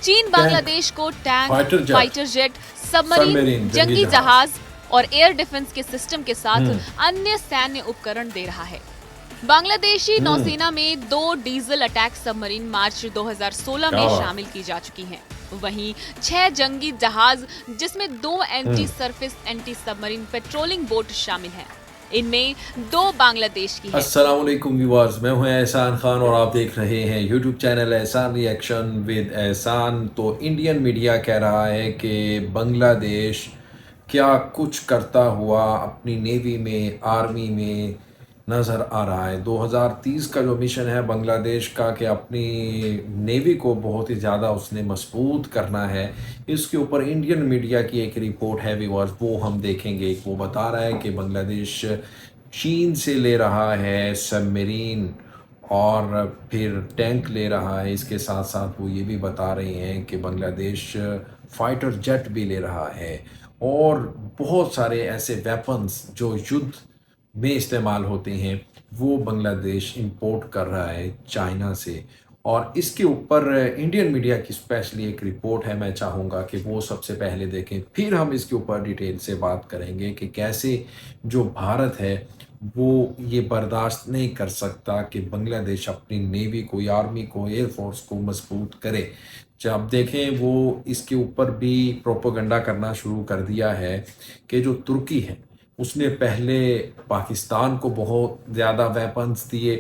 चीन बांग्लादेश को tank, fighter jet, submarine, जंगी जहाज जहाज और एयर डिफेंस के सिस्टम के साथ अन्य सैन्य उपकरण दे रहा है। बांग्लादेशी नौसेना में 2 डीजल अटैक सबमरीन मार्च 2016 में शामिल की जा चुकी हैं। वहीं 6 जंगी जहाज जिसमें 2 anti surface anti submarine patrolling boat शामिल हैं। इनमें 2 बांग्लादेश की है। अस्सलाम वालेकुम व्यूअर्स, मैं हूं एहसान खान और आप देख रहे हैं यूट्यूब चैनल एहसान रिएक्शन विद एहसान। तो इंडियन मीडिया कह रहा है कि बांग्लादेश क्या कुछ करता हुआ अपनी नेवी में, आर्मी में नज़र आ रहा है। 2030 का जो मिशन है बांग्लादेश का कि अपनी नेवी को बहुत ही ज़्यादा उसने मजबूत करना है, इसके ऊपर इंडियन मीडिया की एक रिपोर्ट है व्यूअर्स, वो हम देखेंगे। वो बता रहा है कि बांग्लादेश चीन से ले रहा है सबमरीन और फिर टैंक ले रहा है। इसके साथ साथ वो ये भी बता रहे हैं कि बांग्लादेश फाइटर जेट भी ले रहा है और बहुत सारे ऐसे वेपन्स जो युद्ध में इस्तेमाल होते हैं वो बांग्लादेश इंपोर्ट कर रहा है चाइना से। और इसके ऊपर इंडियन मीडिया की स्पेशली एक रिपोर्ट है, मैं चाहूँगा कि वो सबसे पहले देखें, फिर हम इसके ऊपर डिटेल से बात करेंगे कि कैसे जो भारत है वो ये बर्दाश्त नहीं कर सकता कि बांग्लादेश अपनी नेवी को, आर्मी को, एयरफोर्स को मजबूत करे। जब देखें वो इसके ऊपर भी प्रोपोगंडा करना शुरू कर दिया है कि जो तुर्की है उसने पहले पाकिस्तान को बहुत ज़्यादा वेपन्स दिए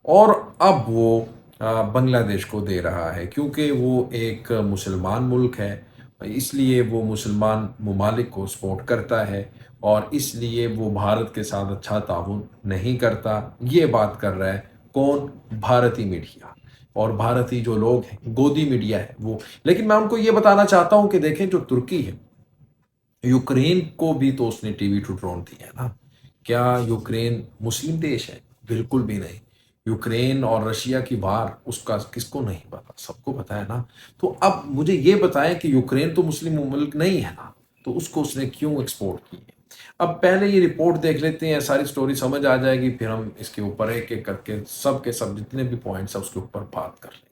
और अब वो बांग्लादेश को दे रहा है, क्योंकि वो एक मुसलमान मुल्क है, इसलिए वो मुसलमान ममालिक को सपोर्ट करता है और इसलिए वो भारत के साथ अच्छा ताउन नहीं करता। ये बात कर रहा है कौन? भारतीय मीडिया और भारतीय जो लोग हैं, गोदी मीडिया है वो। लेकिन मैं उनको ये बताना चाहता हूँ कि देखें, जो तुर्की है, यूक्रेन को भी तो उसने TB2 ड्रोन दिया है ना। क्या यूक्रेन मुस्लिम देश है? बिल्कुल भी नहीं। यूक्रेन और रशिया की वार उसका किसको नहीं पता, सबको पता है ना। तो अब मुझे ये बताएं कि यूक्रेन तो मुस्लिम मुल्क नहीं है ना, तो उसको उसने क्यों एक्सपोर्ट की है। अब पहले ये रिपोर्ट देख लेते हैं, सारी स्टोरी समझ आ जाएगी, फिर हम इसके ऊपर एक एक करके सब के सब जितने भी पॉइंट्स है उसके ऊपर बात कर लेंगे।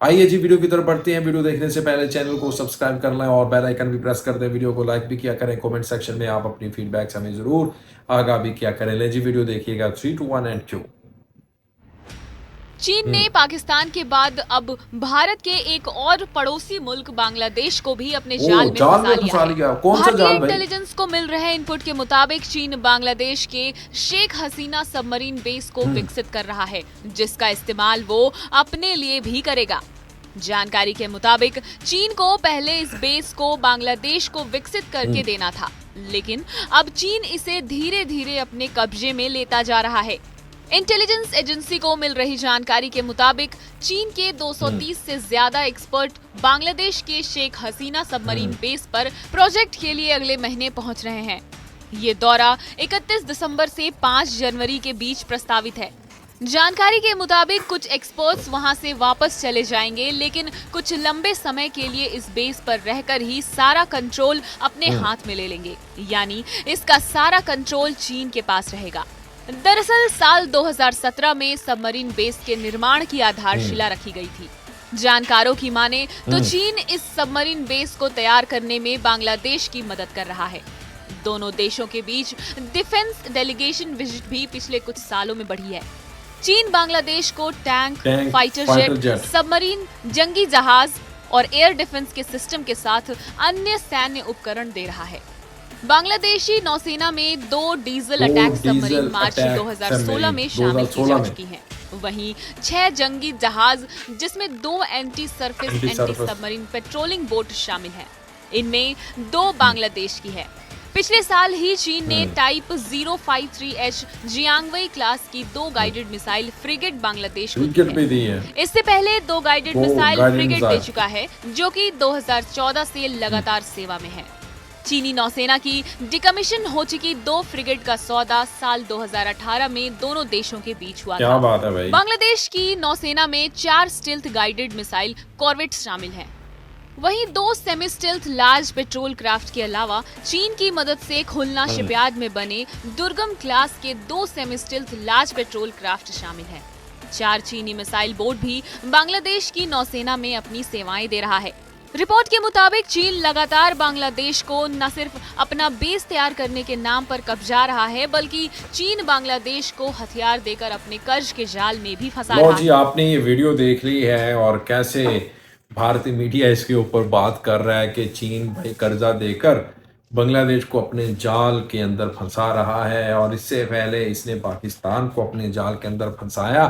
आइए जी, वीडियो की तरफ बढ़ते हैं। वीडियो देखने से पहले चैनल को सब्सक्राइब कर लें और बेल आइकन भी प्रेस कर दें। वीडियो को लाइक भी किया करें। कमेंट सेक्शन में आप अपनी फीडबैक्स हमें जरूर आगाह भी किया करें। ले जी, वीडियो देखिएगा। 3, 2, 1 एंड 2। चीन ने पाकिस्तान के बाद अब भारत के एक और पड़ोसी मुल्क बांग्लादेश को भी अपने जाल में फंसा लिया है। कौन सा भारतीय जाल भाई? इंटेलिजेंस को मिल रहे इनपुट के मुताबिक चीन बांग्लादेश के शेख हसीना सबमरीन बेस को विकसित कर रहा है, जिसका इस्तेमाल वो अपने लिए भी करेगा। जानकारी के मुताबिक चीन को पहले इस बेस को बांग्लादेश को विकसित करके देना था, लेकिन अब चीन इसे धीरे धीरे अपने कब्जे में लेता जा रहा है। इंटेलिजेंस एजेंसी को मिल रही जानकारी के मुताबिक चीन के 230 से ज्यादा एक्सपर्ट बांग्लादेश के शेख हसीना सबमरीन बेस पर प्रोजेक्ट के लिए अगले महीने पहुंच रहे हैं। ये दौरा 31 दिसंबर से 5 जनवरी के बीच प्रस्तावित है। जानकारी के मुताबिक कुछ एक्सपर्ट्स वहां से वापस चले जाएंगे, लेकिन कुछ लंबे समय के लिए इस बेस पर रहकर ही सारा कंट्रोल अपने हाथ में ले लेंगे, यानी इसका सारा कंट्रोल चीन के पास रहेगा। दरअसल साल 2017 में सबमरीन बेस के निर्माण की आधारशिला रखी गई थी। जानकारों की माने तो चीन इस सबमरीन बेस को तैयार करने में बांग्लादेश की मदद कर रहा है। दोनों देशों के बीच डिफेंस डेलीगेशन विजिट भी पिछले कुछ सालों में बढ़ी है। चीन बांग्लादेश को टैंक, फाइटर जेट, सबमरीन, जंगी जहाज और एयर डिफेंस के सिस्टम के साथ अन्य सैन्य उपकरण दे रहा है। बांग्लादेशी नौसेना में 2 डीजल अटैक सबमरीन मार्च 2016 में शामिल की जा चुकी हैं। वहीं 6 जंगी जहाज जिसमें 2 anti surface anti submarine patrolling boat शामिल हैं। इनमें 2 बांग्लादेश की है। पिछले साल ही चीन ने टाइप 053H जियांगवई क्लास की 2 गाइडेड मिसाइल फ्रिगेट बांग्लादेश को दी है। इससे पहले 2 गाइडेड मिसाइल फ्रिगेट दे चुका है, जो कि 2014 से लगातार सेवा में है। चीनी नौसेना की डिकमीशन हो चुकी 2 फ्रिगेट का सौदा साल 2018 में दोनों देशों के बीच हुआ था। बात है भाई? बांग्लादेश की नौसेना में 4 स्टील्थ गाइडेड मिसाइल कॉर्वेट्स शामिल हैं। वहीं 2 semi stealth large petrol craft के अलावा चीन की मदद से खुलना शिपयार्ड में बने दुर्गम क्लास के 2 semi stealth large petrol craft शामिल हैं। 4 चीनी मिसाइल बोट भी बांग्लादेश की नौसेना में अपनी सेवाएं दे रहा है। रिपोर्ट के मुताबिक चीन लगातार बांग्लादेश को न सिर्फ अपना बेस तैयार करने के नाम पर कब्जा रहा है, बल्कि चीन बांग्लादेश को हथियार देकर अपने कर्ज के जाल में भी फंसा लो रहा जी, है। आपने ये वीडियो देख ली है और कैसे भारतीय मीडिया इसके ऊपर बात कर रहा है कि चीन भाई कर्जा देकर बांग्लादेश को अपने जाल के अंदर फंसा रहा है, और इससे पहले इसने पाकिस्तान को अपने जाल के अंदर फंसाया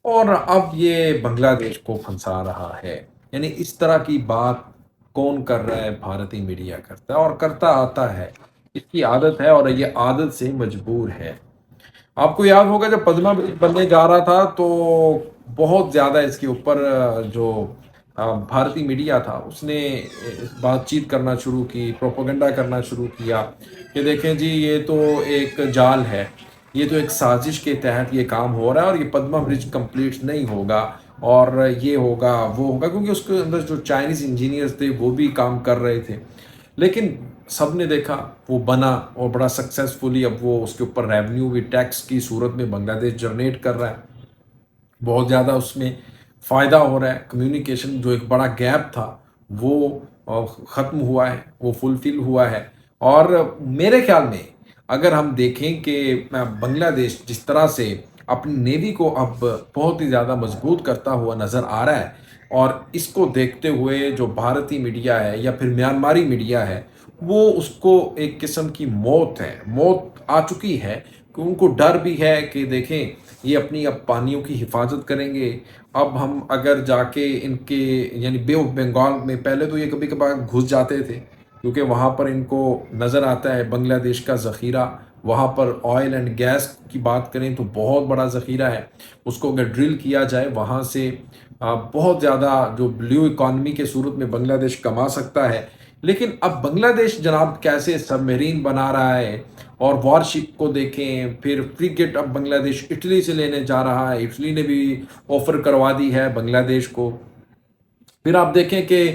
और अब ये बांग्लादेश को फंसा रहा है। यानी इस तरह की बात कौन कर रहा है? भारतीय मीडिया करता है और करता आता है। इसकी आदत है और ये आदत से मजबूर है। आपको याद होगा जब पद्मा बनने जा रहा था तो बहुत ज़्यादा इसके ऊपर जो भारतीय मीडिया था उसने बातचीत करना शुरू की, प्रोपेगेंडा करना शुरू किया कि देखें जी ये तो एक जाल है, ये तो एक साजिश के तहत ये काम हो रहा है और ये पद्मा ब्रिज कंप्लीट नहीं होगा और ये होगा वो होगा, क्योंकि उसके अंदर जो चाइनीज़ इंजीनियर्स थे वो भी काम कर रहे थे। लेकिन सबने देखा वो बना और बड़ा सक्सेसफुली अब वो उसके ऊपर रेवेन्यू भी टैक्स की सूरत में बांग्लादेश जनरेट कर रहा है। बहुत ज़्यादा उसमें फ़ायदा हो रहा है। कम्युनिकेशन जो एक बड़ा गैप था वो ख़त्म हुआ है, वो फुलफिल हुआ है। और मेरे ख्याल में अगर हम देखें कि बांग्लादेश जिस तरह से अपनी नेवी को अब बहुत ही ज़्यादा मजबूत करता हुआ नज़र आ रहा है, और इसको देखते हुए जो भारतीय मीडिया है या फिर म्यांमारी मीडिया है वो उसको एक किस्म की मौत आ चुकी है कि उनको डर भी है कि देखें ये अपनी अब पानियों की हिफाजत करेंगे। अब हम अगर जाके इनके यानी बे ऑफ बंगाल में, पहले तो ये कभी कभार घुस जाते थे क्योंकि वहाँ पर इनको नज़र आता है बांग्लादेश का ज़ख़ीरा, वहाँ पर ऑयल एंड गैस की बात करें तो बहुत बड़ा ज़ख़ीरा है। उसको अगर ड्रिल किया जाए वहाँ से बहुत ज़्यादा जो ब्लू इकॉनमी के सूरत में बांग्लादेश कमा सकता है। लेकिन अब बांग्लादेश जनाब कैसे सबमरीन बना रहा है और वॉरशिप को देखें, फिर फ्रिगेट अब बांग्लादेश इटली से लेने जा रहा है, इटली ने भी ऑफर करवा दी है बांग्लादेश को। फिर आप देखें कि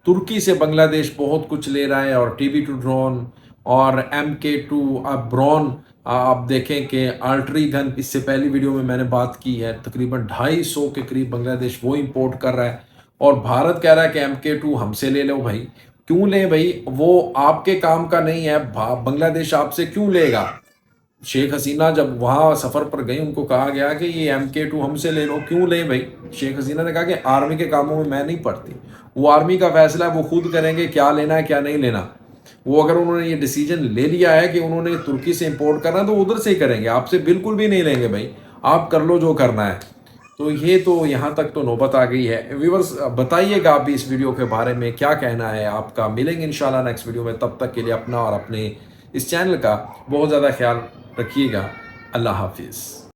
तुर्की से बांग्लादेश बहुत कुछ ले रहा है और TB2 ड्रोन और MK2 अब ड्रोन। आप देखें कि आर्टरी गन, इससे पहली वीडियो में मैंने बात की है, तकरीबन 250 के करीब बांग्लादेश वो इंपोर्ट कर रहा है और भारत कह रहा है कि MK2 हमसे ले लो। भाई क्यों लें भाई? वो आपके काम का नहीं है, बांग्लादेश आपसे क्यों लेगा? शेख हसीना जब वहाँ सफ़र पर गई उनको कहा गया कि ये MK2 हमसे ले लो, क्यों लें भाई? शेख हसीना ने कहा कि आर्मी के कामों में मैं नहीं पड़ती, वो आर्मी का फैसला है, वो खुद करेंगे क्या लेना है क्या नहीं लेना। वो अगर उन्होंने ये डिसीजन ले लिया है कि उन्होंने तुर्की से इंपोर्ट करना है तो उधर से ही करेंगे, आपसे बिल्कुल भी नहीं लेंगे भाई, आप कर लो जो करना है। तो ये तो यहाँ तक तो नौबत आ गई है। व्यूअर्स बताइएगा आप भी इस वीडियो के बारे में क्या कहना है आपका। मिलेंगे इंशाल्लाह नेक्स्ट वीडियो में, तब तक के लिए अपना और अपने इस चैनल का बहुत ज़्यादा ख्याल रखिएगा। अल्लाह हाफिज़।